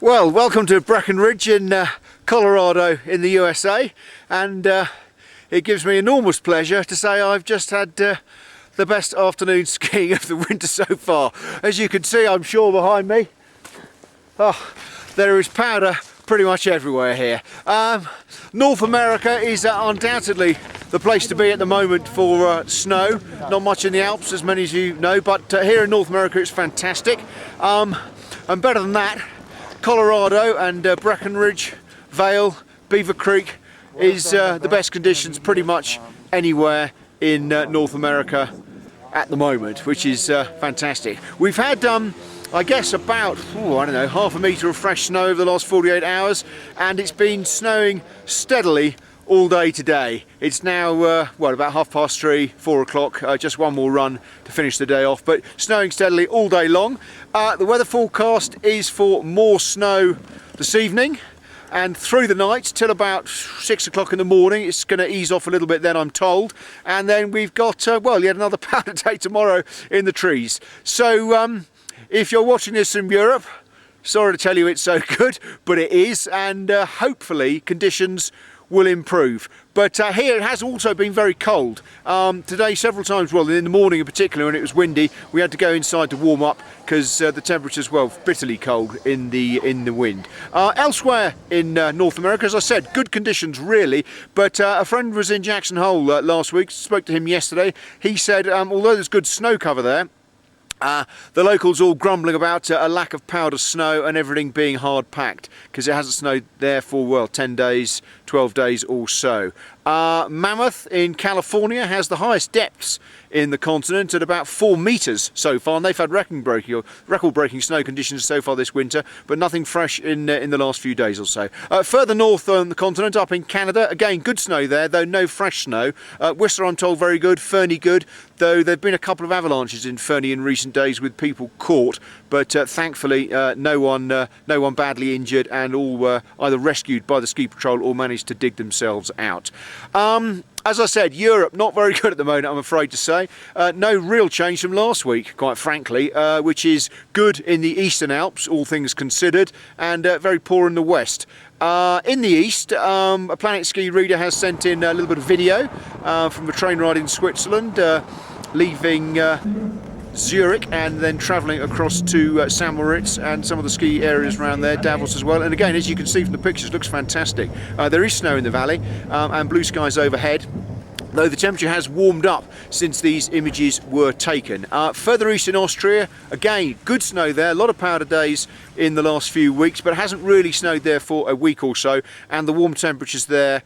Well, welcome to Breckenridge in Colorado in the USA, and it gives me enormous pleasure to say I've just had the best afternoon skiing of the winter so far. As you can see, I'm sure behind me, there is powder pretty much everywhere here. North America is undoubtedly the place to be at the moment for snow. Not much in the Alps, as many as you know, but here in North America it's fantastic. And better than that, Colorado and Breckenridge, Vail, Beaver Creek is the best conditions pretty much anywhere in North America at the moment, which is fantastic. We've had I guess about, I don't know, half a metre of fresh snow over the last 48 hours, and it's been snowing steadily all day today. It's now, well, about 3:30, 4 o'clock, just one more run to finish the day off, but snowing steadily all day long. The weather forecast is for more snow this evening and through the night till about 6 o'clock in the morning. It's going to ease off a little bit then, I'm told, and then we've got, well, yet another powder day tomorrow in the trees. So if you're watching this from Europe, sorry to tell you it's so good, but it is, and hopefully conditions will improve. But here it has also been very cold. Today several times, well, in the morning in particular when it was windy, we had to go inside to warm up because the temperature's, well, bitterly cold in the wind. Elsewhere in North America, as I said, good conditions really, but a friend was in Jackson Hole last week, spoke to him yesterday. He said although there's good snow cover there, the locals all grumbling about a lack of powder snow and everything being hard packed because it hasn't snowed there for, well, 10 days, 12 days or so. Mammoth in California has the highest depths in the continent at about 4 metres so far, and they've had record-breaking snow conditions so far this winter, but nothing fresh in the last few days or so. Further north on the continent, up in Canada, again good snow there, though no fresh snow. Whistler, I'm told, very good. Fernie good, though there've been a couple of avalanches in Fernie in recent days with people caught, but thankfully no one badly injured, and all either rescued by the ski patrol or managed to dig themselves out. As I said, Europe not very good at the moment, I'm afraid to say. No real change from last week, quite frankly, which is good in the Eastern Alps, all things considered, and very poor in the west. In the east, a PlanetSKI reader has sent in a little bit of video from a train ride in Switzerland, leaving Zurich and then travelling across to St Moritz and some of the ski areas around there, Davos as well. And again, as you can see from the pictures, it looks fantastic. There is snow in the valley and blue skies overhead, though the temperature has warmed up since these images were taken. Further east in Austria, again, good snow there, a lot of powder days in the last few weeks, but it hasn't really snowed there for a week or so, and the warm temperatures there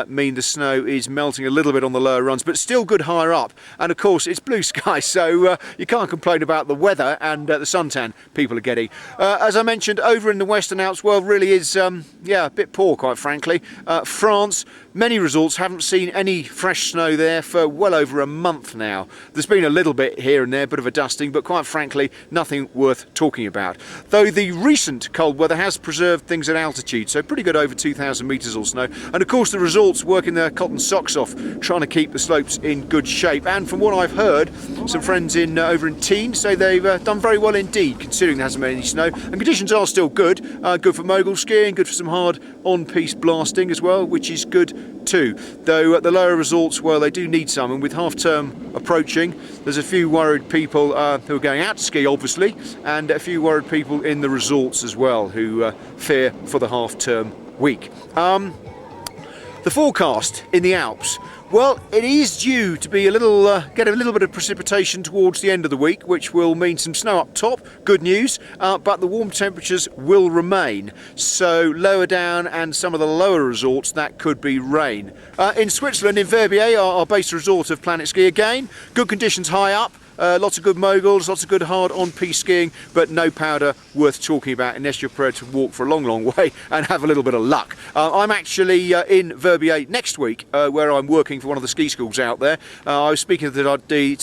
mean the snow is melting a little bit on the lower runs, but still good higher up. And of course, it's blue sky, so you can't complain about the weather and the suntan people are getting. As I mentioned, over in the Western Alps, well, really is, yeah, a bit poor, quite frankly. France, many resorts haven't seen any fresh snow there for well over a month now. There's been a little bit here and there, bit of a dusting, but quite frankly, nothing worth talking about. Though the recent cold weather has preserved things at altitude, so pretty good over 2,000 metres or snow. And of course, the resorts working their cotton socks off, trying to keep the slopes in good shape. And from what I've heard, some friends in over in Teen say they've done very well indeed, considering there hasn't been any snow. And conditions are still good. Good for mogul skiing, good for some hard on-piste blasting as well, which is good too. Though at the lower resorts, well, they do need some, and with half-term approaching, there's a few worried people who are going out to ski, obviously, and a few worried people in the resorts as well who fear for the half-term week. The forecast in the Alps, well, it is due to be get a little bit of precipitation towards the end of the week, which will mean some snow up top, good news, but the warm temperatures will remain. So lower down and some of the lower resorts, that could be rain. In Switzerland, in Verbier, our base resort of PlanetSKI again, good conditions high up. Lots of good moguls, lots of good hard on-piste skiing, but no powder worth talking about unless you're prepared to walk for a long, long way and have a little bit of luck. I'm actually in Verbier next week, where I'm working for one of the ski schools out there. I was speaking to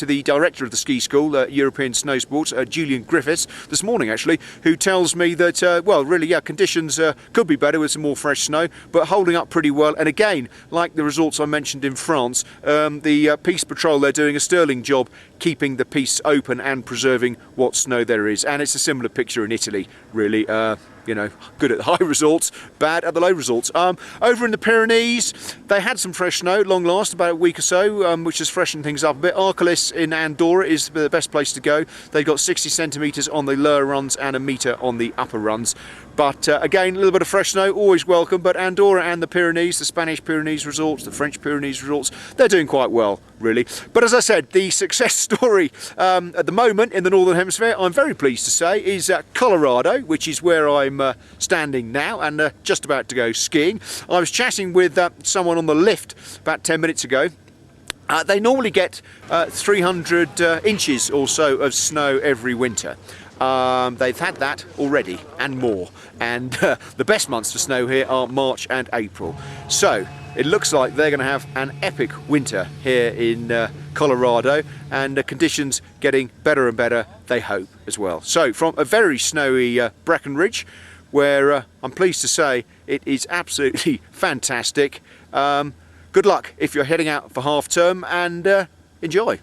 the director of the ski school, European Snow Sports, Julian Griffiths, this morning actually, who tells me that, well, really, yeah, conditions could be better with some more fresh snow, but holding up pretty well. And again, like the resorts I mentioned in France, the Piste Patrol, they're doing a sterling job keeping the piece open and preserving what snow there is. And it's a similar picture in Italy, really. You know, good at the high results, bad at the low results. Over in the Pyrenees, they had some fresh snow, long last, about a week or so, which has freshened things up a bit. Arcalis in Andorra is the best place to go. They've got 60 centimetres on the lower runs and 1 metre on the upper runs. But again, a little bit of fresh snow, always welcome. But Andorra and the Pyrenees, the Spanish Pyrenees resorts, the French Pyrenees resorts, they're doing quite well, really. But as I said, the success story at the moment in the Northern Hemisphere, I'm very pleased to say, is Colorado, which is where I'm standing now and just about to go skiing. I was chatting with someone on the lift about 10 minutes ago. They normally get 300 inches or so of snow every winter. They've had that already and more, and the best months for snow here are March and April. So it looks like they're going to have an epic winter here in Colorado, and conditions getting better and better, they hope, as well. So from a very snowy Breckenridge, where I'm pleased to say it is absolutely fantastic. Good luck if you're heading out for half term, and enjoy.